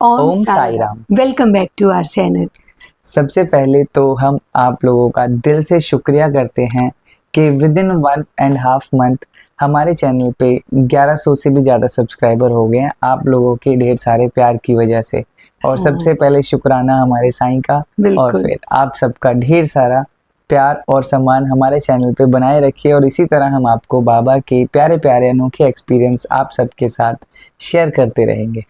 Om Om Sai Sai Ram. Ram. Welcome back to our channel. सबसे पहले तो हम आप लोगों का दिल से शुक्रिया करते हैं कि विद इन 1.5 मंथ हमारे चैनल पे 1100 से भी ज़्यादा सब्सक्राइबर हो गए हैं आप लोगों के ढेर सारे प्यार की वजह से। और हाँ, सबसे पहले शुक्राना हमारे साईं का। और बिल्कुल। फिर आप सबका ढेर सारा प्यार और सम्मान हमारे चैनल पे बनाए रखिए और इसी तरह हम आपको बाबा के प्यारे प्यारे अनोखे एक्सपीरियंस आप सबके साथ शेयर करते रहेंगे।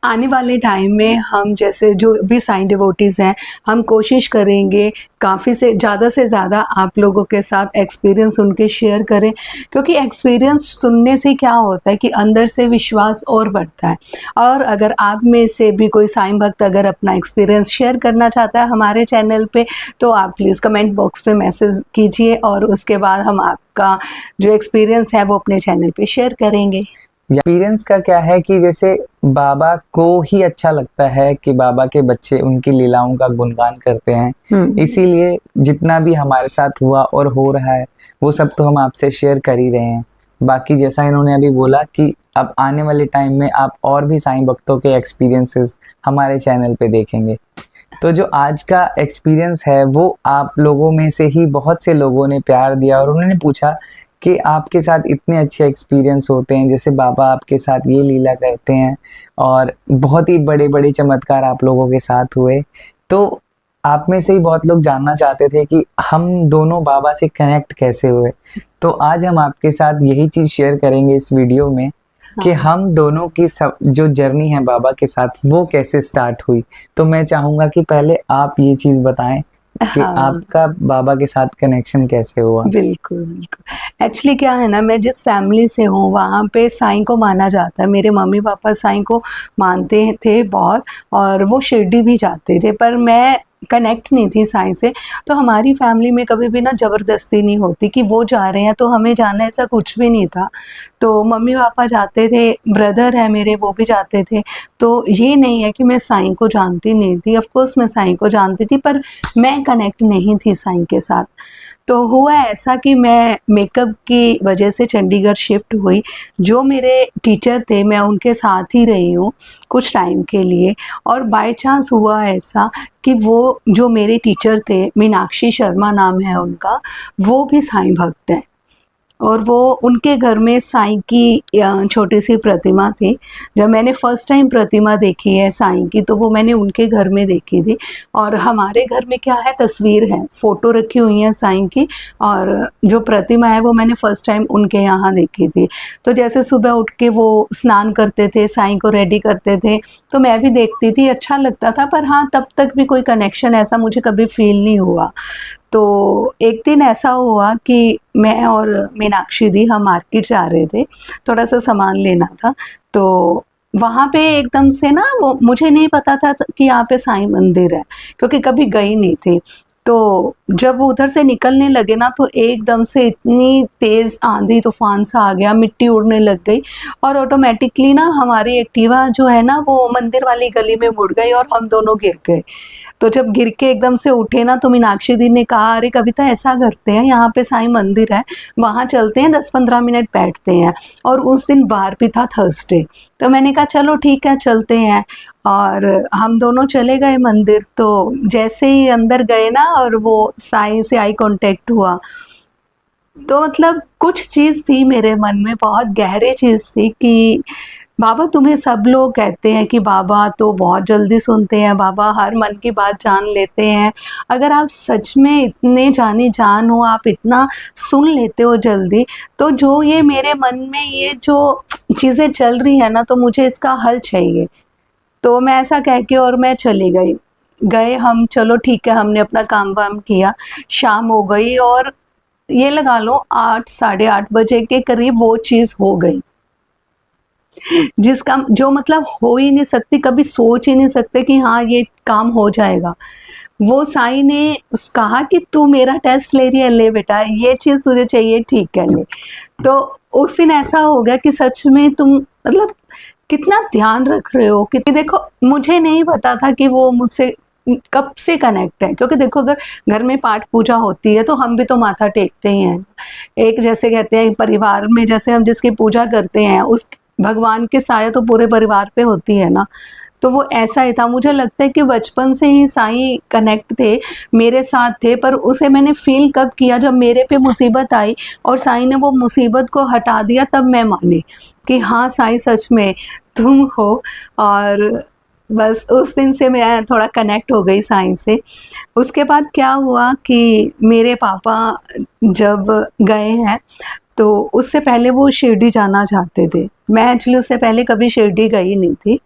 आने वाले टाइम में हम जैसे जो भी साईं डिवोटीज़ हैं, हम कोशिश करेंगे काफ़ी से ज़्यादा आप लोगों के साथ एक्सपीरियंस उनके शेयर करें, क्योंकि एक्सपीरियंस सुनने से क्या होता है कि अंदर से विश्वास और बढ़ता है। और अगर आप में से भी कोई साईं भक्त अगर अपना एक्सपीरियंस शेयर करना चाहता है हमारे चैनल पे, तो आप प्लीज़ कमेंट बॉक्स पे मैसेज कीजिए और उसके बाद हम आपका जो एक्सपीरियंस है वो अपने चैनल पे शेयर करेंगे। एक्सपीरियंस का क्या है कि जैसे बाबा को ही अच्छा लगता है कि बाबा के बच्चे उनकी लीलाओं का गुणगान करते हैं। इसीलिए जितना भी हमारे साथ हुआ और हो रहा है वो सब तो हम आपसे शेयर कर ही रहे हैं। बाकी जैसा इन्होंने अभी बोला कि अब आने वाले टाइम में आप और भी साईं भक्तों के एक्सपीरियंसेस हमारे चैनल पे देखेंगे। तो जो आज का एक्सपीरियंस है वो आप लोगों में से ही बहुत से लोगों ने प्यार दिया और उन्होंने पूछा कि आपके साथ इतने अच्छे एक्सपीरियंस होते हैं, जैसे बाबा आपके साथ ये लीला करते हैं और बहुत ही बड़े बड़े चमत्कार आप लोगों के साथ हुए। तो आप में से ही बहुत लोग जानना चाहते थे कि हम दोनों बाबा से कनेक्ट कैसे हुए। तो आज हम आपके साथ यही चीज़ शेयर करेंगे इस वीडियो में कि हाँ। हम दोनों की सब जो जर्नी है बाबा के साथ वो कैसे स्टार्ट हुई। तो मैं चाहूँगा कि पहले आप ये चीज़ बताएं कि हाँ, आपका बाबा के साथ कनेक्शन कैसे हुआ। बिल्कुल, बिल्कुल। एक्चुअली क्या है ना, मैं जिस फैमिली से हूँ वहाँ पे साईं को माना जाता है। मेरे मम्मी-पापा साईं को मानते थे बहुत और वो शिरडी भी जाते थे, पर मैं कनेक्ट नहीं थी साईं से। तो हमारी फैमिली में कभी भी ना ज़बरदस्ती नहीं होती कि वो जा रहे हैं तो हमें जाना है, ऐसा कुछ भी नहीं था। तो मम्मी-पापा जाते थे, ब्रदर है मेरे वो भी जाते थे। तो ये नहीं है कि मैं साईं को जानती नहीं थी, ऑफ़ कोर्स मैं साईं को जानती थी, पर मैं कनेक्ट नहीं थी साईं के साथ। तो हुआ ऐसा कि मैं मेकअप की वजह से चंडीगढ़ शिफ्ट हुई। जो मेरे टीचर थे मैं उनके साथ ही रही हूँ कुछ टाइम के लिए, और बाय चांस हुआ ऐसा कि वो जो मेरे टीचर थे, मीनाक्षी शर्मा नाम है उनका, वो भी साईं भक्त हैं। और वो उनके घर में साईं की छोटी सी प्रतिमा थी। जब मैंने फर्स्ट टाइम प्रतिमा देखी है साईं की, तो वो मैंने उनके घर में देखी थी। और हमारे घर में क्या है, तस्वीर है, फ़ोटो रखी हुई है साईं की, और जो प्रतिमा है वो मैंने फर्स्ट टाइम उनके यहाँ देखी थी। तो जैसे सुबह उठ के वो स्नान करते थे, साईं को रेडी करते थे, तो मैं भी देखती थी, अच्छा लगता था। पर हाँ, तब तक भी कोई कनेक्शन ऐसा मुझे कभी फ़ील नहीं हुआ। तो एक दिन ऐसा हुआ कि मैं और मीनाक्षी दी हम मार्केट जा रहे थे, थोड़ा-सा सामान लेना था। तो वहाँ पे एकदम से ना, वो मुझे नहीं पता था कि यहाँ पे साईं मंदिर है, क्योंकि कभी गई नहीं थी। तो जब वो उधर से निकलने लगे ना, तो एकदम से इतनी तेज़ आंधी-तूफ़ान सा आ गया, मिट्टी उड़ने लग गई और ऑटोमैटिकली ना हमारी एक्टिवा जो है ना, वो मंदिर वाली गली में मुड़ गई और हम दोनों गिर गए। तो जब गिर के एकदम से उठे ना, तो मीनाक्षी दी ने कहा, अरे कविता ऐसा करते हैं, यहाँ पे साईं मंदिर है, वहाँ चलते हैं, 10-15 मिनट बैठते हैं। और उस दिन वार भी था, थर्सडे। तो मैंने कहा चलो ठीक है चलते हैं, और हम दोनों चले गए मंदिर। तो जैसे ही अंदर गए ना और वो साईं से आई कांटेक्ट हुआ, तो मतलब कुछ चीज़ थी मेरे मन में, बहुत गहरी चीज़ थी कि बाबा, तुम्हें सब लोग कहते हैं कि बाबा तो बहुत जल्दी सुनते हैं, बाबा हर मन की बात जान लेते हैं। अगर आप सच में इतने जानी-जान हो, आप इतना सुन लेते हो जल्दी, तो जो ये मेरे मन में ये जो चीज़ें चल रही हैं ना, तो मुझे इसका हल चाहिए। तो मैं ऐसा कह के और मैं चली गई। गए हम, चलो ठीक है, हमने अपना काम-वाम किया, शाम हो गई और ये लगा लो 8 साढ़े 8 बजे के करीब वो चीज़ हो गई। जिसका जो मतलब हो ही नहीं सकती, कभी सोच ही नहीं सकते कि हाँ, ये काम हो जाएगा। वो साईं ने कहा कि तू मेरा टेस्ट ले रही है, ले बेटा, ये चीज़ तुझे चाहिए, ठीक है ले। तो उस दिन ऐसा हो गया कि सच में तुम मतलब कितना ध्यान रख रहे हो, कि देखो मुझे नहीं पता था कि वो मुझसे कब से कनेक्ट है, क्योंकि देखो अगर घर में पाठ पूजा होती है तो हम भी तो माथा टेकते ही हैं। एक जैसे कहते हैं परिवार में जैसे हम जिसकी पूजा करते हैं, उस भगवान की साया तो पूरे परिवार पे होती है ना। तो वो ऐसा ही था। मुझे लगता है कि बचपन से ही साईं कनेक्ट थे, मेरे साथ थे, पर उसे मैंने फ़ील कब किया जब मेरे पे मुसीबत आई और साईं ने वो मुसीबत को हटा दिया, तब मैं मानी कि हाँ साईं सच में तुम हो। और बस उस दिन से मैं थोड़ा कनेक्ट हो गई साईं से। उसके बाद क्या हुआ कि मेरे पापा जब गए हैं, तो उससे पहले वो शिरडी जाना चाहते थे। मैं एक्चुअली उससे पहले कभी शिरडी गई नहीं थी,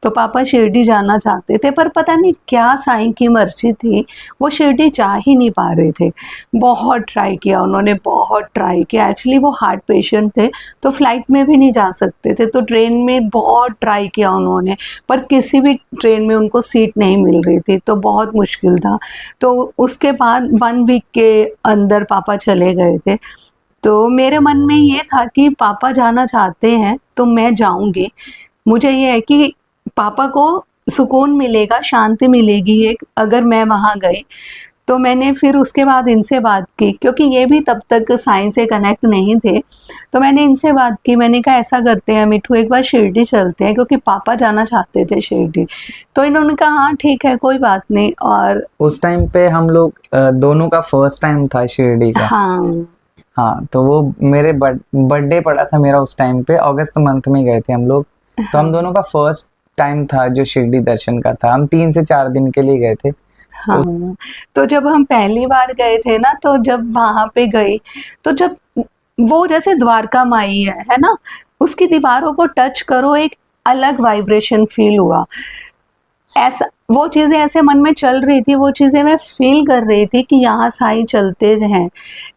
तो पापा शिरडी जाना चाहते थे, पर पता नहीं क्या साईं की मर्ज़ी थी, वो शिरडी जा ही नहीं पा रहे थे। बहुत ट्राई किया उन्होंने, बहुत ट्राई किया। एक्चुअली वो हार्ट पेशेंट थे, तो फ्लाइट में भी नहीं जा सकते थे, तो ट्रेन में बहुत ट्राई किया उन्होंने, पर किसी भी ट्रेन में उनको सीट नहीं मिल रही थी, तो बहुत मुश्किल था। तो उसके बाद 1 वीक के अंदर पापा चले गए थे। तो मेरे मन में ये था कि पापा जाना चाहते हैं तो मैं जाऊँगी। मुझे ये है कि पापा को सुकून मिलेगा, शांति मिलेगी एक, अगर मैं वहाँ गई। तो मैंने फिर उसके बाद इनसे बात की, क्योंकि ये भी तब तक साईं से कनेक्ट नहीं थे। तो मैंने इनसे बात की, मैंने कहा ऐसा करते हैं मिठू, एक बार शिरडी चलते हैं, क्योंकि पापा जाना चाहते थे शिरडी। तो इन्होंने कहा हाँ ठीक है, कोई बात नहीं। और उस टाइम पे हम लोग दोनों का फर्स्ट टाइम था शिरडी का। हाँ, हाँ, तो वो मेरे बर्थडे पड़ा था मेरा उस टाइम पे, अगस्त मंथ में गए थे हम लोग। तो हम दोनों का फर्स्ट टाइम था जो शिरडी दर्शन का था। हम 3 से 4 दिन के लिए गए थे। हाँ। तो जब हम पहली बार गए थे ना, तो जब वहाँ पे गई, तो जब वो जैसे द्वारका माई है ना? उसकी दीवारों को टच करो, एक अलग वाइब्रेशन फ़ील हुआ। ऐसा वो चीज़ें ऐसे मन में चल रही थी, वो चीज़ें मैं फ़ील कर रही थी कि यहाँ साईं चलते हैं,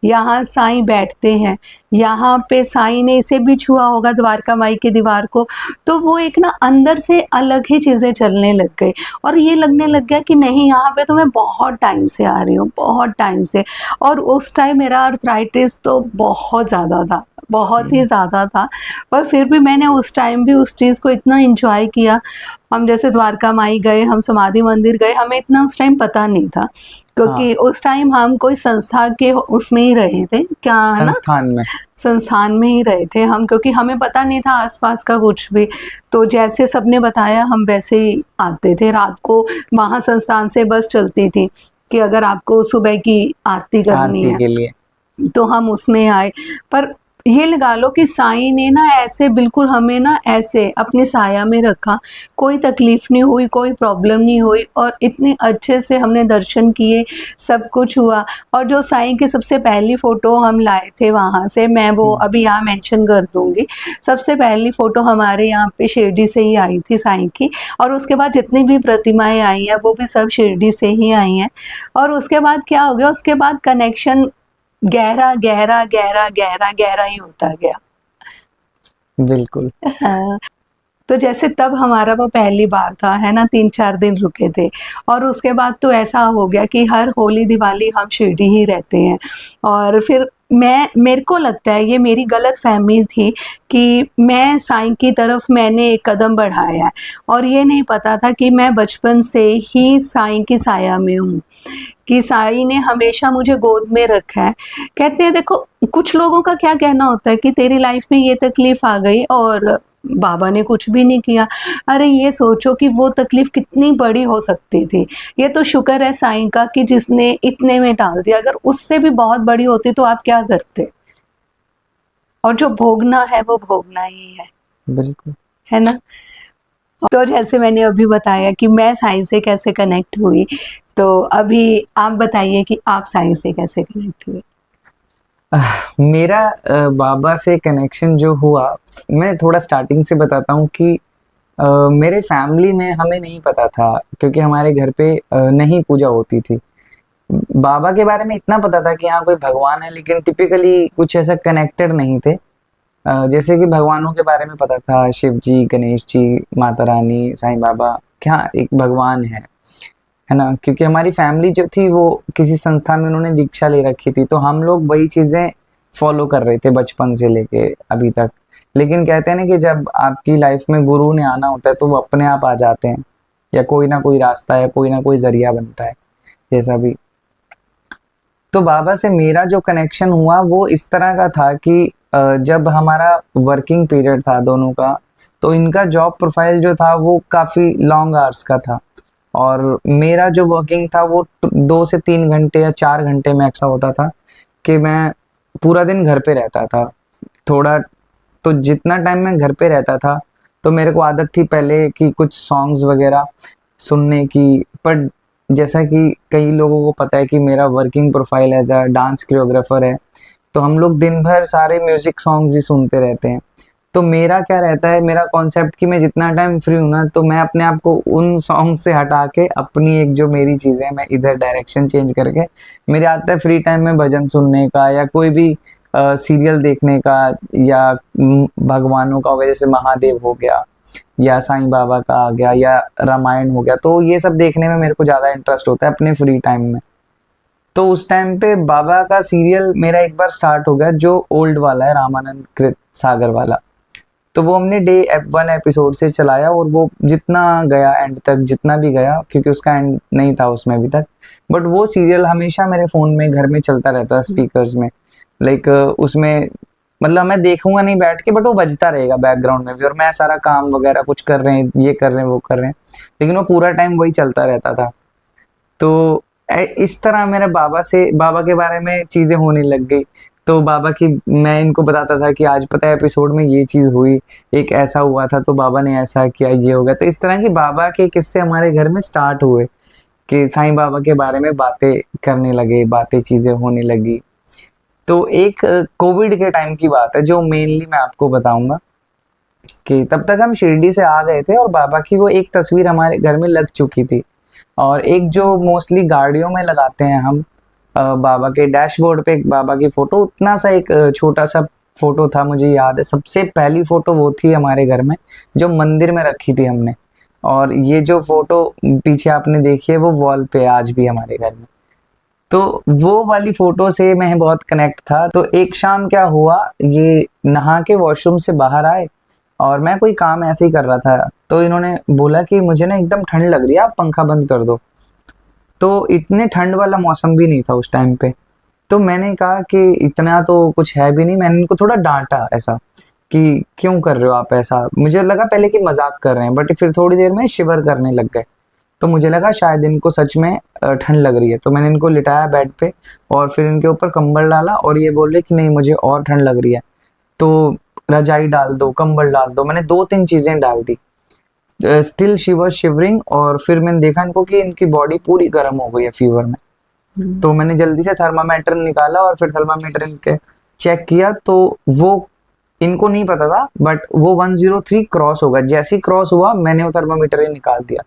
यहाँ साईं बैठते हैं, यहाँ पे साईं ने इसे भी छुआ होगा द्वारका माई की दीवार को। तो वो एक ना अंदर से अलग ही चीज़ें चलने लग गई, और ये लगने लग गया कि नहीं, यहाँ पे तो मैं बहुत टाइम से आ रही हूँ, बहुत टाइम से। और उस टाइम मेरा आर्थराइटिस तो बहुत ज़्यादा था, बहुत ही ज़्यादा था, पर फिर भी मैंने उस टाइम भी उस चीज़ को इतना एन्जॉय किया। हम जैसे द्वारका माई गए, हम समाधि मंदिर गए, हमें इतना उस टाइम पता नहीं था, क्योंकि हाँ, उस टाइम हम कोई संस्था के उसमें ही रहे थे, क्या है ना, संस्थान में। संस्थान में ही रहे थे हम, क्योंकि हमें पता नहीं था आसपास का कुछ भी। तो जैसे सबने बताया हम वैसे ही आते थे। रात को वहाँ संस्थान से बस चलती थी कि अगर आपको सुबह की आरती करनी आरती है, के लिए। तो हम उसमें आए। पर ये लगा लो कि साईं ने ना ऐसे बिल्कुल हमें ना ऐसे अपनी साया में रखा, कोई तकलीफ नहीं हुई, कोई प्रॉब्लम नहीं हुई, और इतने अच्छे से हमने दर्शन किए, सब कुछ हुआ। और जो साईं की सबसे पहली फ़ोटो हम लाए थे वहाँ से, मैं वो अभी यहाँ मेंशन कर दूँगी। सबसे पहली फ़ोटो हमारे यहाँ पे शिरडी से ही आई थी साईं की, और उसके बाद जितनी भी प्रतिमाएँ आई हैं वो भी सब शिरडी से ही आई हैं। और उसके बाद क्या हो गया, उसके बाद कनेक्शन गहरा, गहरा, गहरा, गहरा, गहरा ही होता गया। बिल्कुल। हाँ, तो जैसे तब हमारा वो पहली बार था, है ना? 3-4 दिन रुके थे, और उसके बाद तो ऐसा हो गया कि हर होली, दिवाली हम शिरडी ही रहते हैं। और फिर मेरे को लगता है ये मेरी गलतफ़हमी थी कि मैं साईं की तरफ मैंने एक कदम बढ़ाया है, और ये नहीं पता था कि मैं बचपन से ही साईं की साया में हूँ, कि साईं ने हमेशा मुझे गोद में रखा है। कहते हैं देखो, कुछ लोगों का क्या कहना होता है कि तेरी लाइफ़ में ये तकलीफ़ आ गई और बाबा ने कुछ भी नहीं किया। अरे ये सोचो कि वो तकलीफ़ कितनी बड़ी हो सकती थी। ये तो शुक्र है साईं का कि जिसने इतने में टाल दिया, अगर उससे भी बहुत बड़ी होती तो आप क्या करते? और जो भोगना है वो भोगना ही बिल्कुल। है ना? तो जैसे मैंने अभी बताया कि मैं साईं से कैसे कनेक्ट हुई, तो अभी आप बताइए कि आप साईं से कैसे कनेक्ट हुए? मेरा बाबा से कनेक्शन जो हुआ, मैं थोड़ा स्टार्टिंग से बताता हूँ कि मेरे फैमिली में हमें नहीं पता था, क्योंकि हमारे घर पे नहीं पूजा होती थी। बाबा के बारे में इतना पता था कि हाँ कोई भगवान है, लेकिन टिपिकली कुछ ऐसा कनेक्टेड नहीं थे। जैसे कि भगवानों के बारे में पता था, शिव जी, गणेश जी, माता रानी, साईं बाबा, क्या एक भगवान है ना? क्योंकि हमारी फैमिली जो थी वो किसी संस्था में उन्होंने दीक्षा ले रखी थी, तो हम लोग वही चीज़ें फॉलो कर रहे थे बचपन से लेके अभी तक। लेकिन कहते हैं ना कि जब आपकी लाइफ में गुरु ने आना होता है तो वो अपने आप आ जाते हैं, या कोई ना कोई रास्ता या कोई ना कोई ज़रिया बनता है, जैसा भी। तो बाबा से मेरा जो कनेक्शन हुआ वो इस तरह का था कि जब हमारा वर्किंग पीरियड था दोनों का, तो इनका जॉब प्रोफाइल जो था वो काफ़ी लॉन्ग आवर्स का था, और मेरा जो वर्किंग था वो 2 से 3 घंटे या 4 घंटे में ऐसा होता था कि मैं पूरा दिन घर पे रहता था। थोड़ा तो जितना टाइम मैं घर पे रहता था तो मेरे को आदत थी पहले कि कुछ सॉन्ग्स वगैरह सुनने की, पर जैसा कि कई लोगों को पता है कि मेरा working profile as a dance choreographer है, तो हम लोग दिन भर सारे म्यूजिक सॉन्ग्स ही सुनते रहते हैं। तो मेरा क्या रहता है, मेरा कॉन्सेप्ट कि मैं जितना टाइम फ्री हूँ ना, तो मैं अपने आप को उन सॉन्ग से हटा के अपनी एक जो मेरी चीज़ें हैं मैं इधर डायरेक्शन चेंज करके, मेरे आता है फ्री टाइम में भजन सुनने का या कोई भी सीरियल देखने का, या भगवानों का हो गया जैसे महादेव हो गया या साईं बाबा का आ गया या रामायण हो गया, तो ये सब देखने में मेरे को ज़्यादा इंटरेस्ट होता है अपने फ्री टाइम में। तो उस टाइम पे बाबा का सीरियल मेरा एक बार स्टार्ट हो गया, जो ओल्ड वाला है, रामानंद कृत सागर वाला। तो वो हमने डे 1 एपिसोड से चलाया, और वो जितना गया एंड तक, जितना भी गया, क्योंकि उसका एंड नहीं था उसमें अभी तक, बट वो सीरियल हमेशा मेरे फ़ोन में घर में चलता रहता स्पीकर्स में। लाइक उसमें मतलब मैं देखूंगा नहीं बैठ के, बट वो बजता रहेगा बैकग्राउंड में भी, और मैं सारा काम वगैरह कुछ कर रहे हैं, ये कर रहे हैं, वो कर रहे हैं, लेकिन वो पूरा टाइम वही चलता रहता था। तो इस तरह मेरे बाबा के बारे में चीज़ें होने लग गई। तो बाबा की मैं इनको बताता था कि आज पता है एपिसोड में ये चीज़ हुई, एक ऐसा हुआ था, तो बाबा ने ऐसा किया, ये हो गया। तो इस तरह की बाबा के किस्से हमारे घर में स्टार्ट हुए कि साईं बाबा के बारे में बातें करने लगे, बातें चीज़ें होने लगी। तो एक कोविड के टाइम की बात है जो मेनली मैं आपको बताऊंगा, कि तब तक हम शिरडी से आ गए थे और बाबा की वो एक तस्वीर हमारे घर में लग चुकी थी, और एक जो मोस्टली गाड़ियों में लगाते हैं हम, बाबा के डैशबोर्ड पे एक बाबा की फोटो, उतना सा एक छोटा सा फोटो था, मुझे याद है सबसे पहली फोटो वो थी हमारे घर में, जो मंदिर में रखी थी हमने। और ये जो फोटो पीछे आपने देखी है वो वॉल पे आज भी हमारे घर में। तो वो वाली फोटो से मैं बहुत कनेक्ट था। तो एक शाम क्या हुआ, ये नहा के वॉशरूम से बाहर आए और मैं कोई काम ऐसे ही कर रहा था, तो इन्होंने बोला कि मुझे ना एकदम ठंड लग रही है, आप पंखा बंद कर दो। तो इतने ठंड वाला मौसम भी नहीं था उस टाइम पे। तो मैंने कहा कि इतना तो कुछ है भी नहीं, मैंने इनको थोड़ा डांटा ऐसा कि क्यों कर रहे हो आप ऐसा। मुझे लगा पहले कि मजाक कर रहे हैं, बट फिर थोड़ी देर में शिवर करने लग गए, तो मुझे लगा शायद इनको सच में ठंड लग रही है। तो मैंने इनको लिटाया बेड पे और फिर इनके ऊपर कंबल डाला, और ये बोल रहे कि नहीं मुझे और ठंड लग रही है, तो रजाई डाल दो, कंबल डाल दो। मैंने 2-3 चीजें डाल दी, स्टिल शी वाज शिवरिंग, और फिर मैंने देखा इनको कि इनकी बॉडी पूरी गर्म हो गई है फीवर में। तो मैंने जल्दी से थर्मामीटर निकाला और फिर थर्मामीटर इनके चेक किया, तो वो इनको नहीं पता था, बट वो 103 क्रॉस होगा। जैसे ही क्रॉस हुआ मैंने वो थर्मामीटर ही निकाल दिया,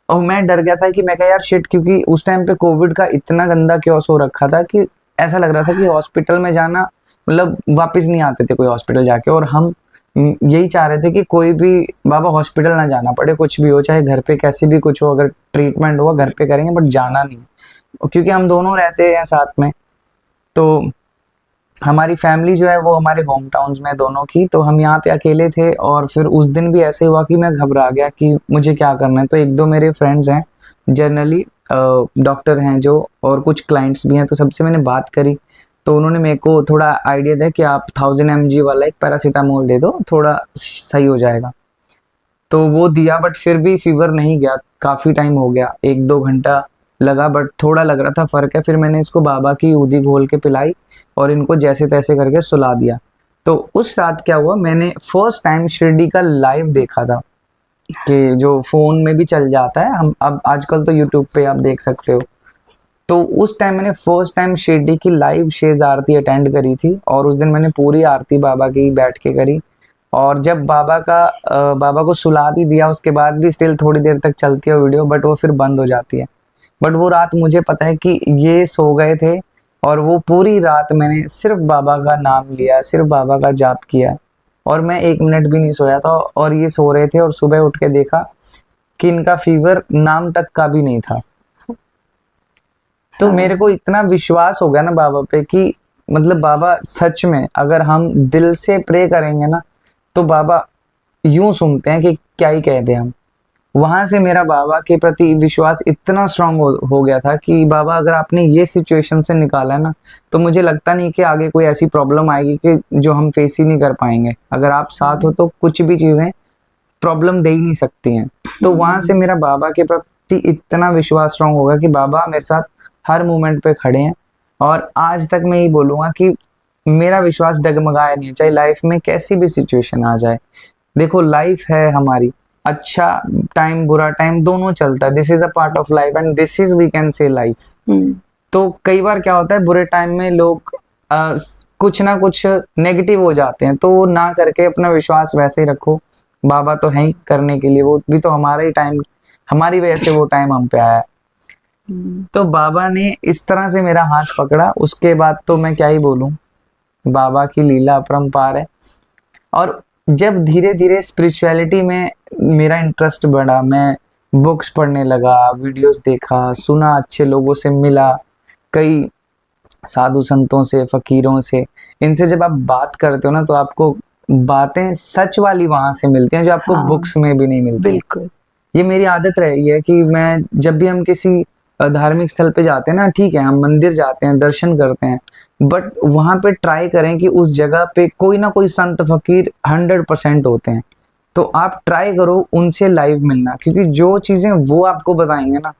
और मैं डर गया था कि मैं कहा यार शिट, क्योंकि उस टाइम पे कोविड का इतना गंदा क्योस हो रखा था कि ऐसा लग रहा था कि हॉस्पिटल में जाना मतलब वापस नहीं आते थे कोई हॉस्पिटल जाके, और हम यही चाह रहे थे कि कोई भी बाबा हॉस्पिटल ना जाना पड़े, कुछ भी हो, चाहे घर पे कैसे भी कुछ हो, अगर ट्रीटमेंट हुआ घर पे करेंगे, बट जाना नहीं, क्योंकि हम दोनों रहते हैं साथ में। तो हमारी फैमिली जो है वो हमारे होम टाउन्स में दोनों की, तो हम यहाँ पे अकेले थे। और फिर उस दिन भी ऐसे हुआ कि मैं घबरा गया कि मुझे क्या करना है। तो 1-2 मेरे फ्रेंड्स हैं जनरली डॉक्टर हैं जो, और कुछ क्लाइंट्स भी हैं, तो सबसे मैंने बात करी, तो उन्होंने मेरे को थोड़ा आइडिया दिया कि आप 1000 mg वाला एक पैरासीटामोल दे दो, थोड़ा सही हो जाएगा। तो वो दिया, बट फिर भी फीवर नहीं गया, काफ़ी टाइम हो गया, 1-2 घंटा लगा, बट थोड़ा लग रहा था फ़र्क है। फिर मैंने इसको बाबा की दूधी घोल के पिलाई और इनको जैसे तैसे करके सुला दिया। तो उस रात क्या हुआ, मैंने फर्स्ट टाइम शिरडी का लाइव देखा था, कि जो फ़ोन में भी चल जाता है, हम अब आजकल तो यूट्यूब पे आप देख सकते हो। तो उस टाइम मैंने फर्स्ट टाइम शिरडी की लाइव शेज आरती अटेंड करी थी, और उस दिन मैंने पूरी आरती बाबा की बैठ के करी। और जब बाबा को सुला भी दिया, उसके बाद भी स्टिल थोड़ी देर तक चलती है वीडियो, बट वो फिर बंद हो जाती है। बट वो रात मुझे पता है कि ये सो गए थे, और वो पूरी रात मैंने सिर्फ बाबा का नाम लिया, सिर्फ बाबा का जाप किया, और मैं 1 मिनट भी नहीं सोया था। और ये सो रहे थे, और सुबह उठ के देखा कि इनका फीवर नाम तक का भी नहीं था। तो मेरे को इतना विश्वास हो गया ना बाबा पे कि मतलब बाबा सच में, अगर हम दिल से प्रे करेंगे ना, तो बाबा यूं सुनते हैं कि क्या ही कहते हैं हम। वहां से मेरा बाबा के प्रति विश्वास इतना स्ट्रांग हो गया था कि बाबा अगर आपने ये सिचुएशन से निकाला है ना, तो मुझे लगता नहीं कि आगे कोई ऐसी प्रॉब्लम आएगी कि जो हम फेस ही नहीं कर पाएंगे। अगर आप साथ हो तो कुछ भी चीजें प्रॉब्लम दे ही नहीं सकती हैं। तो वहां से मेरा बाबा के प्रति इतना विश्वास स्ट्रांग होगा कि बाबा मेरे साथ हर मोमेंट पे खड़े हैं। और आज तक मैं ये बोलूंगा कि मेरा विश्वास डगमगाया नहीं है, चाहे लाइफ में कैसी भी सिचुएशन आ जाए। देखो लाइफ है हमारी, अच्छा टाइम बुरा टाइम दोनों चलता है, this is a part of life and this is we can say life. तो कई बार क्या होता है, बुरे टाइम में लोग कुछ ना कुछ नेगेटिव हो जाते हैं, तो वो ना करके अपना विश्वास वैसे ही रखो, बाबा तो है ही करने के लिए, वो भी तो हमारा ही टाइम, हमारी वजह से वो टाइम हम पे आया। तो बाबा ने इस तरह से मेरा हाथ पकड़ा, उसके बाद तो मैं क्या ही बोलूं, बाबा की लीला अपरंपार है। और जब धीरे धीरे स्पिरिचुअलिटी में मेरा इंटरेस्ट बढ़ा, मैं बुक्स पढ़ने लगा, वीडियोस देखा, सुना, अच्छे लोगों से मिला, कई साधु संतों से, फकीरों से, इनसे जब आप बात करते हो ना तो आपको बातें सच वाली वहां से मिलती हैं जो आपको बुक्स में भी नहीं मिलती। बिल्कुल। ये मेरी आदत रही है कि मैं जब भी हम किसी धार्मिक स्थल पे जाते हैं ना, ठीक है हम मंदिर जाते हैं, दर्शन करते हैं, बट वहां पे ट्राई करें कि उस जगह पे कोई ना कोई संत फकीर 100% होते हैं। तो आप ट्राई करो उनसे लाइव मिलना, क्योंकि जो चीजें वो आपको बताएंगे ना,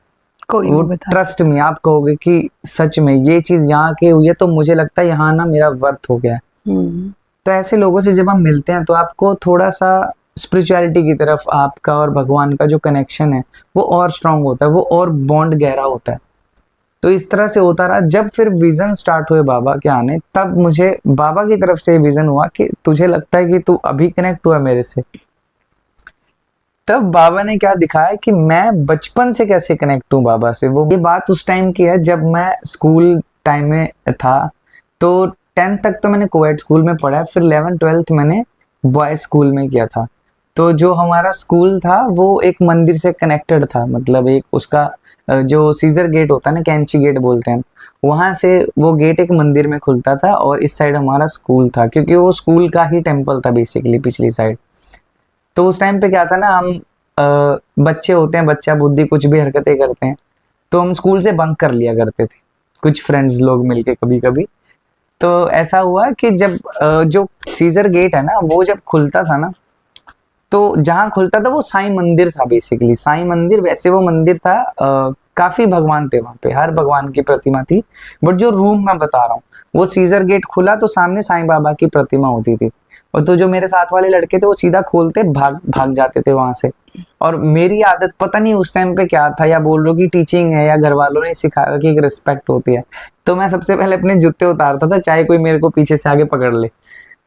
कोई वो नहीं बता ट्रस्ट में आप कहोगे कि सच में ये चीज यहाँ के हुई है, तो मुझे लगता है यहाँ ना मेरा वर्थ हो गया है। तो ऐसे लोगों से जब हम मिलते हैं तो आपको थोड़ा सा स्पिरिचुअलिटी की तरफ आपका और भगवान का जो कनेक्शन है वो और स्ट्रांग होता है, वो और बॉन्ड गहरा होता है। तो इस तरह से होता रहा। जब फिर विजन स्टार्ट हुए बाबा के आने, तब मुझे बाबा की तरफ से विजन हुआ कि तुझे लगता है कि तू अभी कनेक्ट हुआ मेरे से। तब बाबा ने क्या दिखाया कि मैं बचपन से कैसे कनेक्ट हूँ बाबा से। वो ये बात उस टाइम की है जब मैं स्कूल टाइम में था। तो 10th तक तो मैंने कोएड स्कूल में पढ़ा है, फिर 11th 12th मैंने बॉयज स्कूल में किया था। तो जो हमारा स्कूल था वो एक मंदिर से कनेक्टेड था, मतलब एक उसका जो सीजर गेट होता है ना, कैंची गेट बोलते हैं, वहां से वो गेट एक मंदिर में खुलता था और इस साइड हमारा स्कूल था, क्योंकि वो स्कूल का ही टेम्पल था बेसिकली पिछली साइड। तो उस टाइम पे क्या था ना, हम बच्चे होते हैं, बच्चा बुद्धि, कुछ भी हरकतें करते हैं, तो हम स्कूल से बंक कर लिया करते थे कुछ फ्रेंड्स लोग मिलके कभी कभी। तो ऐसा हुआ कि जब जो सीजर गेट है ना वो जब खुलता था ना, तो जहाँ खुलता था वो साईं मंदिर था, बेसिकली साईं मंदिर। वैसे वो मंदिर था, काफी भगवान थे वहां पे, हर भगवान की प्रतिमा थी, बट जो रूम मैं बता रहा हूँ, वो सीजर गेट खुला तो सामने साईं बाबा की प्रतिमा होती थी। और तो जो मेरे साथ वाले लड़के थे वो सीधा खोलते भाग जाते थे वहां से। और मेरी आदत पता नहीं उस टाइम पे क्या था, या बोल लो कि टीचिंग है या घर वालों ने सिखाया कि एक रिस्पेक्ट होती है, तो मैं सबसे पहले अपने जूते उतारता था, चाहे कोई मेरे को पीछे से आगे पकड़ ले।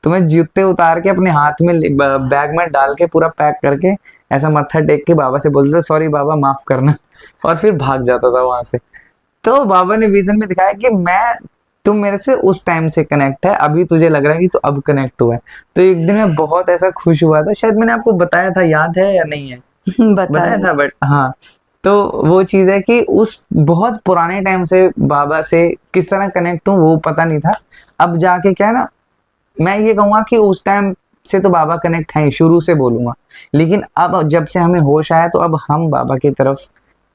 तो मैं जूते उतार के अपने हाथ में बैग में डाल के पूरा पैक करके ऐसा मत्था टेक के बाबा से बोलता था सॉरी बाबा माफ करना, और फिर भाग जाता था वहां से। तो बाबा ने विजन में दिखाया कि मैं, तुम मेरे से उस टाइम से कनेक्ट है, अभी तुझे लग रहा है कि तू अब कनेक्ट हुआ है। तो एक दिन मैं बहुत ऐसा खुश हुआ था, शायद मैंने आपको बताया था, याद है या नहीं है? बताया था, बट हाँ। तो वो चीज है कि उस बहुत पुराने टाइम से बाबा से किस तरह कनेक्ट हूँ वो पता नहीं था। अब जाके क्या है ना, मैं ये कहूंगा कि उस टाइम से तो बाबा कनेक्ट है, शुरू से बोलूंगा, लेकिन अब जब से हमें होश आया तो अब हम बाबा की तरफ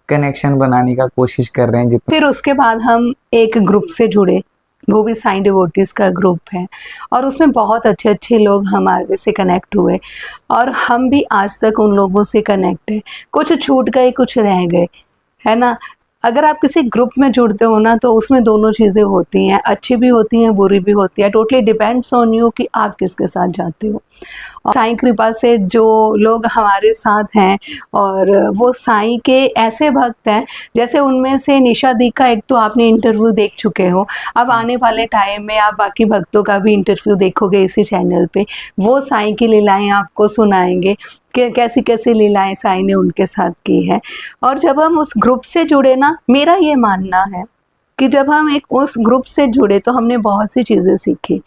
कनेक्शन बनाने का कोशिश कर रहे हैं जितना। फिर उसके बाद हम एक ग्रुप से जुड़े, वो भी साईं डिवोटीज का ग्रुप है, और उसमें बहुत अच्छे अच्छे लोग हमारे से कनेक्ट हुए, और हम भी आज तक उन लोगों से कनेक्ट है। कुछ छूट गए, कुछ रह गए, है ना। अगर आप किसी ग्रुप में जुड़ते हो ना तो उसमें दोनों चीज़ें होती हैं, अच्छी भी होती हैं, बुरी भी होती है। टोटली डिपेंड्स ऑन यू कि आप किसके साथ जाते हो। और साईं कृपा से जो लोग हमारे साथ हैं, और वो साईं के ऐसे भक्त हैं, जैसे उनमें से निशा दी का एक तो आपने इंटरव्यू देख चुके हो, अब आने वाले टाइम में आप बाकी भक्तों का भी इंटरव्यू देखोगे इसी चैनल पे। वो साईं की लीलाएं आपको सुनाएंगे कि कैसी कैसी लीलाएं साईं ने उनके साथ की है। और जब हम उस ग्रुप से जुड़े ना, मेरा ये मानना है कि जब हम एक उस ग्रुप से जुड़े तो हमने बहुत सी चीज़ें सीखी,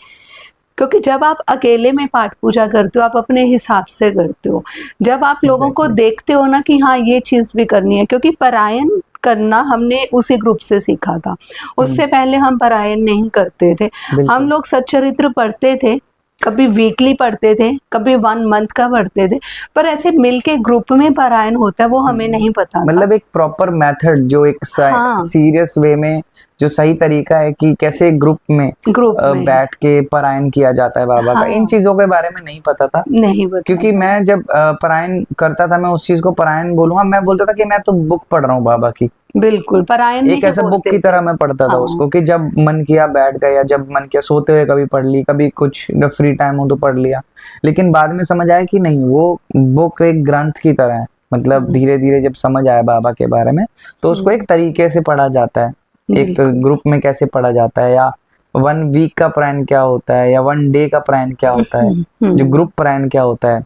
क्योंकि जब आप अकेले में पाठ पूजा करते हो आप अपने हिसाब से करते हो। जब आप लोगों को देखते हो ना कि हाँ ये चीज़ भी करनी है, क्योंकि परायण करना हमने उसी ग्रुप से सीखा था। उससे पहले हम परायण नहीं करते थे। हम लोग सच्चरित्र पढ़ते थे, कभी वीकली पढ़ते थे, कभी 1 मंथ का पढ़ते थे, पर ऐसे मिलके ग्रुप में पारायण होता है वो हमें नहीं पता था। मतलब एक प्रॉपर मेथड जो एक सीरियस वे में जो सही तरीका है कि कैसे ग्रुप में बैठ के पारायण किया जाता है बाबा का, इन चीजों के बारे में नहीं पता था। नहीं पता, क्योंकि मैं जब पारायण करता था, मैं उस चीज को पारायण बोलूंगा, मैं बोलता था कि मैं तो बुक पढ़ रहा हूँ बाबा की। बिल्कुल पारायण एक ऐसा बुक की तरह मैं पढ़ता था उसको, कि जब मन किया बैठ गया, जब मन किया सोते हुए कभी पढ़ ली, कभी कुछ फ्री टाइम हो तो पढ़ लिया। लेकिन बाद में समझ आया कि नहीं, वो बुक एक ग्रंथ की तरह है। मतलब धीरे धीरे जब समझ आया बाबा के बारे में, तो उसको एक तरीके से पढ़ा जाता है, एक ग्रुप में कैसे पढ़ा जाता है, या 1 वीक का पारायण क्या होता है, या 1 डे का पारायण क्या होता है, जो ग्रुप पारायण क्या होता है,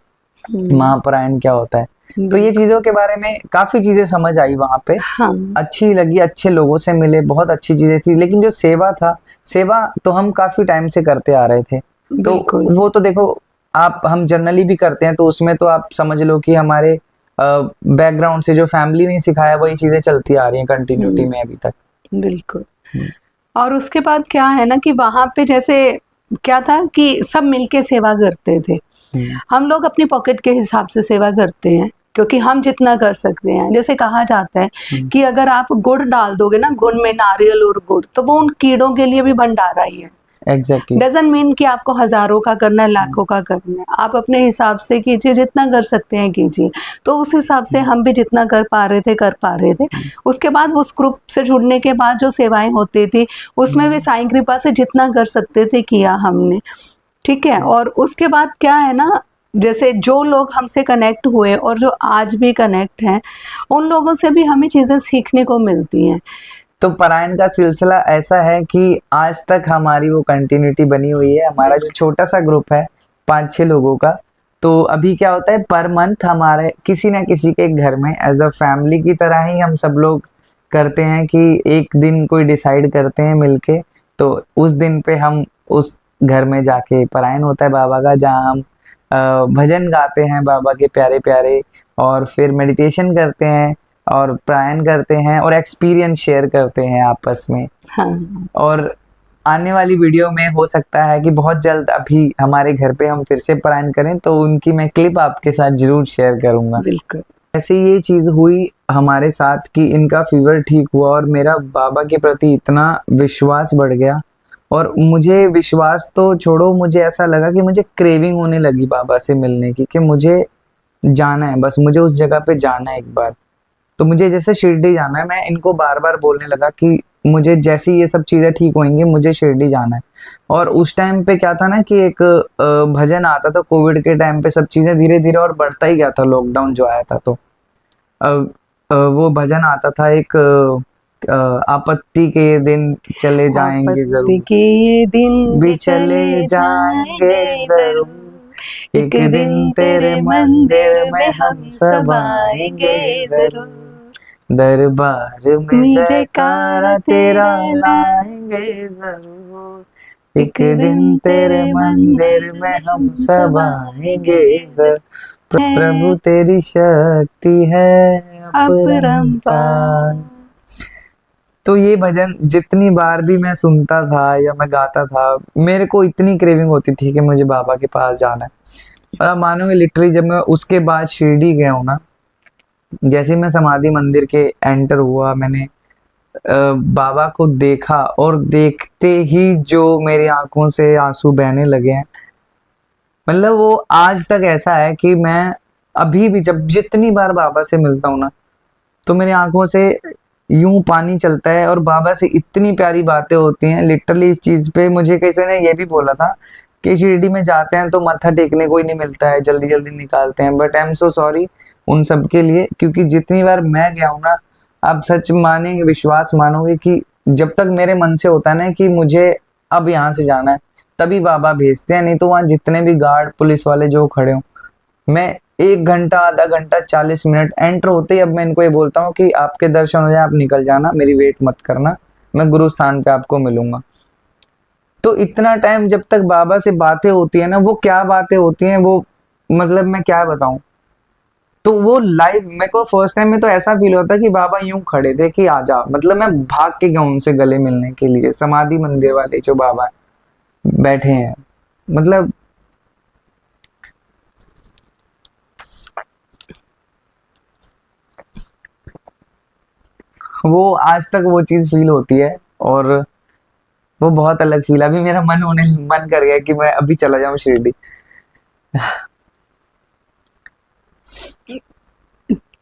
महापारायण क्या होता है। तो ये चीजों के बारे में काफी चीजें समझ आई वहां पे। अच्छी लगी, अच्छे लोगों से मिले, बहुत अच्छी चीजें थी। लेकिन जो सेवा था, सेवा तो हम काफी टाइम से करते आ रहे थे, तो वो तो देखो आप, हम जनरली भी करते हैं, तो उसमें तो आप समझ लो कि हमारे बैकग्राउंड से जो फैमिली ने सिखाया वही चीजें चलती आ रही हैं कंटिन्यूटी में अभी तक। बिल्कुल। और उसके बाद क्या है ना कि वहां पे जैसे क्या था कि सब मिलके सेवा करते थे। हम लोग अपनी पॉकेट के हिसाब से सेवा करते हैं, क्योंकि हम जितना कर सकते हैं। जैसे कहा जाता है कि अगर आप गुड़ डाल दोगे ना, गुड़ में नारियल और गुड़, तो वो उन कीड़ों के लिए भी भंडारा ही है। एग्जैक्टली। डजंट मीन कि आपको हजारों का करना है, लाखों का करना है। आप अपने हिसाब से कीजिए, जितना कर सकते हैं कीजिए। तो उस हिसाब से हम भी जितना कर पा रहे थे। उसके बाद उस ग्रुप से जुड़ने के बाद जो सेवाएं होती थी, उसमें भी साईं कृपा से जितना कर सकते थे किया हमने, ठीक है। और उसके बाद क्या है ना, जैसे जो लोग हमसे कनेक्ट हुए और जो आज भी कनेक्ट हैं, उन लोगों से भी हमें चीजें सीखने को मिलती हैं। तो पारायण का सिलसिला ऐसा है कि आज तक हमारी वो कंटिन्यूटी बनी हुई है। हमारा जो छोटा सा ग्रुप है 5-6 लोगों का, तो अभी क्या होता है, पर मंथ हमारे किसी ना किसी के घर में एज अ फैमिली की तरह ही हम सब लोग करते हैं कि एक दिन कोई डिसाइड करते हैं मिलके, तो उस दिन पे हम उस घर में जाके पारायण होता है बाबा का, जहाँ हम भजन गाते हैं बाबा के प्यारे प्यारे, और फिर मेडिटेशन करते हैं और पारायण करते हैं और एक्सपीरियंस शेयर करते हैं आपस में। और आने वाली वीडियो में हो सकता है कि बहुत जल्द अभी हमारे घर पे हम फिर से पारायण करें, तो उनकी मैं क्लिप आपके साथ जरूर शेयर करूंगा। बिल्कुल। ऐसे ये चीज हुई हमारे साथ कि इनका फीवर ठीक हुआ और मेरा बाबा के प्रति इतना विश्वास बढ़ गया। और मुझे विश्वास तो छोड़ो, मुझे ऐसा लगा कि मुझे क्रेविंग होने लगी बाबा से मिलने की, कि मुझे जाना है, बस मुझे उस जगह पे जाना है एक बार। तो मुझे जैसे शिरडी जाना है, मैं इनको बार बार बोलने लगा कि मुझे जैसे ये सब चीजें ठीक होंगी मुझे शिरडी जाना है। और उस टाइम पे क्या था ना कि एक भजन आता था कोविड के टाइम पे, सब चीजें धीरे धीरे और बढ़ता ही गया था, लॉकडाउन जो आया था, तो वो भजन आता था एक, आपत्ति के दिन चले जाएंगे जरूर, आपत्ति के ये दिन भी चले जाएंगे जरूर, एक दिन तेरे मंदिर में हम सब आएंगे जरूर, दरबार में जयकारा तेरा लाएंगे जरूर, एक दिन तेरे मंदिर में हम सब आएंगे जरूर, प्रभु तेरी शक्ति है अपरंपार। तो ये भजन जितनी बार भी मैं सुनता था या मैं गाता था, मेरे को इतनी क्रेविंग होती थी कि मुझे बाबा के पास जाना है। और आप मानोगे लिटरली, जब मैं उसके बाद शिरडी गया हूँ ना, जैसे मैं समाधि मंदिर के एंटर हुआ, मैंने बाबा को देखा और देखते ही जो मेरी आंखों से आंसू बहने लगे हैं। मतलब वो आज तक ऐसा है कि मैं अभी भी जब जितनी बार बाबा से मिलता हूँ ना, तो मेरी आंखों से यूं पानी चलता है। और बाबा से इतनी प्यारी बातें होती हैं। लिटरली इस चीज पे मुझे किसी ने ये भी बोला था कि शिरडी में जाते हैं तो मत्था टेकने को ही नहीं मिलता है, जल्दी जल्दी निकालते हैं। But I am so sorry उन सब के लिए, क्योंकि जितनी बार मैं गया हूँ ना, आप सच मानेंगे, विश्वास मानोगे कि जब तक मेरे मन से होता है ना कि मुझे अब यहाँ से जाना है, तभी बाबा भेजते हैं। नहीं तो वहाँ जितने भी गार्ड पुलिस वाले जो खड़े हों, मैं 1 घंटा, आधा घंटा, 40 मिनट एंटर होते ही अब मैं इनको ये बोलता हूँ कि आपके दर्शन हो जाए, आप निकल जाना, मेरी वेट मत करना, मैं गुरु स्थान पे आपको मिलूंगा। तो इतना टाइम जब तक बाबा से बातें होती है ना, वो क्या बातें होती हैं वो, मतलब मैं क्या बताऊं। तो वो लाइव मेरे को फर्स्ट टाइम में तो ऐसा फील होता कि बाबा यूं खड़े थे कि आजा, मतलब मैं भाग के गया उनसे गले मिलने के लिए। समाधि मंदिर वाले जो बाबा बैठे हैं, मतलब वो आज तक वो चीज फील होती है। और वो बहुत अलग फील। अभी मेरा मन कर गया कि मैं अभी चला जाऊं शिरडी।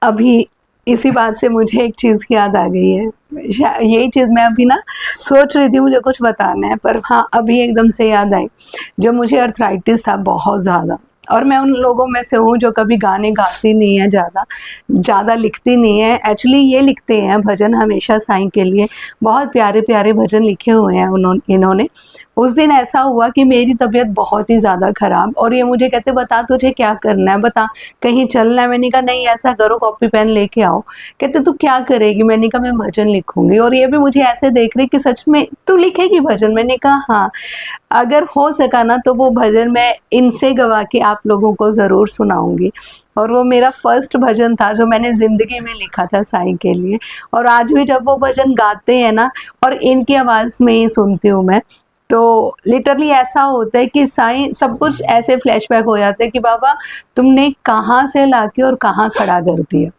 अभी इसी बात से मुझे एक चीज़ याद आ गई है। यही चीज़ मैं अभी ना सोच रही थी मुझे कुछ बताना है, पर हाँ अभी एकदम से याद आई। जब मुझे अर्थराइटिस था बहुत ज़्यादा, और मैं उन लोगों में से हूँ जो कभी गाने गाती नहीं है, ज़्यादा लिखती नहीं है। एक्चुअली ये लिखते हैं भजन हमेशा साईं के लिए, बहुत प्यारे प्यारे भजन लिखे हुए हैं इन्होंने। उस दिन ऐसा हुआ कि मेरी तबीयत बहुत ही ज़्यादा ख़राब, और ये मुझे कहते बता तुझे क्या करना है, बता कहीं चलना है। मैंने कहा नहीं, ऐसा करो कॉपी पेन लेके आओ। कहते तू क्या करेगी? मैंने कहा मैं भजन लिखूंगी। और ये भी मुझे ऐसे देख रही कि सच में तू लिखेगी भजन? मैंने कहा हाँ, अगर हो सका ना तो वो भजन मैं इनसे गवा के आप लोगों को ज़रूर सुनाऊंगी। और वो मेरा फर्स्ट भजन था जो मैंने ज़िंदगी में लिखा था साईं के लिए। और आज भी जब वो भजन गाते हैं ना, और इनकी आवाज़ में ही सुनती हूँ मैं, तो लिटरली ऐसा होता है कि साईं सब कुछ ऐसे फ्लैशबैक हो जाते हैं कि बाबा तुमने कहाँ से लाके और कहाँ खड़ा कर दिया।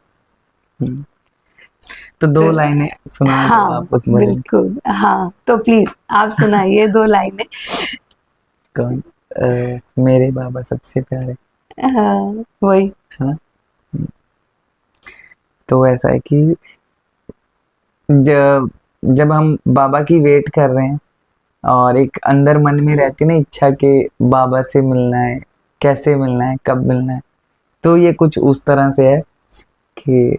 तो 2 तो लाइनें सुना दो हाँ आप उस भजन की। बिल्कुल, हाँ तो प्लीज आप सुनाइए 2 लाइनें। कौन? मेरे बाबा सबसे प्यारे, हाँ वही। है ना? तो ऐसा है कि जब जब हम बाबा की वेट कर रहे हैं और एक अंदर मन में रहती ना इच्छा कि बाबा से मिलना है, कैसे मिलना है, कब मिलना है, तो ये कुछ उस तरह से है कि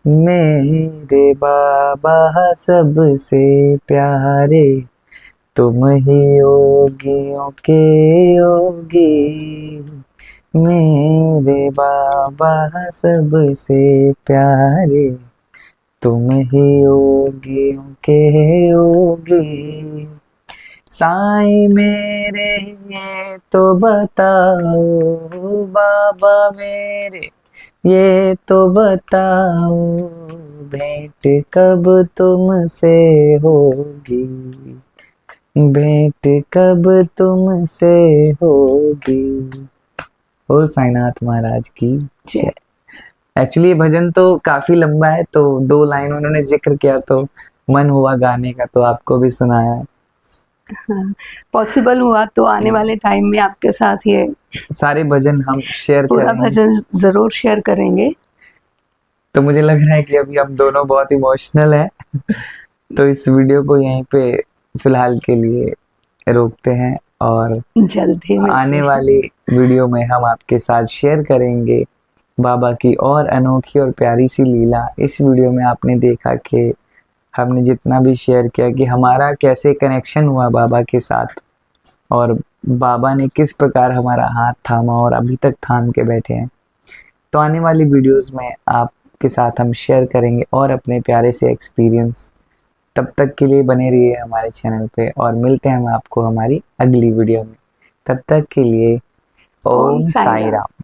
मेरे बाबा सबसे प्यारे, तुम ही योगियों के योगी, मेरे बाबा सबसे प्यारे, तुम ही योगियों के योगी, साईं मेरे ये तो बताओ, बाबा मेरे ये तो बताओ, भेंट कब तुमसे होगी, भेंट कब तुमसे होगी। बोल साईनाथ महाराज की जय। एक्चुअली ये भजन तो काफी लंबा है, तो 2 लाइन उन्होंने जिक्र किया तो मन हुआ गाने का, तो आपको भी सुनाया। हाँ, पॉसिबल हुआ तो आने वाले टाइम में आपके साथ ये सारे भजन हम शेयर पूरा करेंगे। भजन ज़रूर शेयर करेंगे। तो मुझे लग रहा है कि अभी हम दोनों बहुत इमोशनल हैं, तो इस वीडियो को यहीं पे फिलहाल के लिए रोकते हैं, और जल्द ही मिलते आने हैं। वाली वीडियो में हम आपके साथ शेयर करेंगे बाबा की और अनोखी और प्यारी सी लीला। इस वीडियो में आपने देखा कि हमने जितना भी शेयर किया कि हमारा कैसे कनेक्शन हुआ बाबा के साथ, और बाबा ने किस प्रकार हमारा हाथ थामा और अभी तक थाम के बैठे हैं। तो आने वाली वीडियोस में आपके साथ हम शेयर करेंगे और अपने प्यारे से एक्सपीरियंस। तब तक के लिए बने रहिए हमारे चैनल पे, और मिलते हैं हम आपको हमारी अगली वीडियो में। तब तक के लिए ओम ओम साई साई राम। राम।